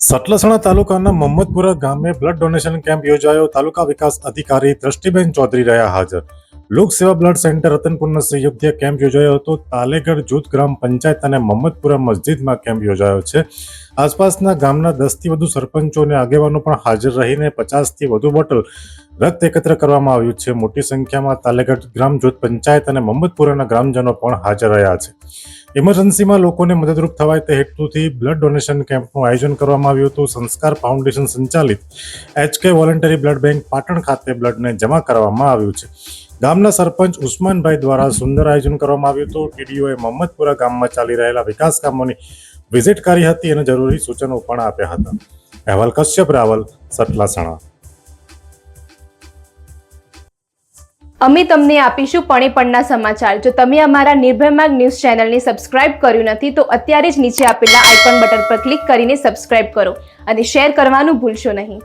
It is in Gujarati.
સતલાસણા તાલુકાના મોહમ્મદપુરા ગામે બ્લડ ડોનેશન કેમ્પ યોજાયો. તાલુકા વિકાસ અધિકારી દ્રષ્ટિબેન ચૌધરી રહ્યા હાજર. લોકસેવા બ્લડ સેન્ટર રતનપુરના સંયુક્ત કેમ્પ યોજાયો હતો. તાલેગઢ જૂથ ગ્રામ પંચાયત અને મોહમ્મદપુરા મસ્જિદમાં કેમ્પ યોજાયો છે. આસપાસના ગામના 10 થી વધુ સરપંચો અને આગેવાનો પણ હાજર રહીને 50 થી વધુ બોટલ રક્ત એકત્ર કરવામાં આવ્યું છે. મોટી સંખ્યામાં તાલેગઢ ગ્રામ જૂથ પંચાયત અને મોહમ્મદપુરાના ગ્રામજનો પણ હાજર રહ્યા છે. ઇમરજન્સીમાં લોકોને મદદરૂપ થવાય તે હેતુથી બ્લડ ડોનેશન કેમ્પનું આયોજન કરવામાં આવ્યું હતું. સંસ્કાર ફાઉન્ડેશન સંચાલિત HK voluntary blood bank Patan ખાતે બ્લડને જમા કરવામાં આવ્યું છે. ગામના સરપંચ ઉસ્માનભાઈ દ્વારા સુંદર આયોજન કરવામાં આવ્યું હતું. ટીડીઓએ મોહમ્મદપુરા ગામમાં ચાલી રહેલા વિકાસ કામોની વિઝિટ કરી હતી અને જરૂરી સૂચનો પણ આપ્યા હતા. અહેવાલ કશ્યપ રાવલ, સતલાસણા. અમે તમને આપીશું પળેપળના સમાચાર. જો તમે અમારા નિર્ભય માર્ગ ન્યૂઝ ચેનલને સબસ્ક્રાઇબ કર્યું નથી તો અત્યારે જ નીચે આપેલા આઇકોન બટન પર ક્લિક કરીને સબસ્ક્રાઇબ કરો અને શેર કરવાનું ભૂલશો નહીં.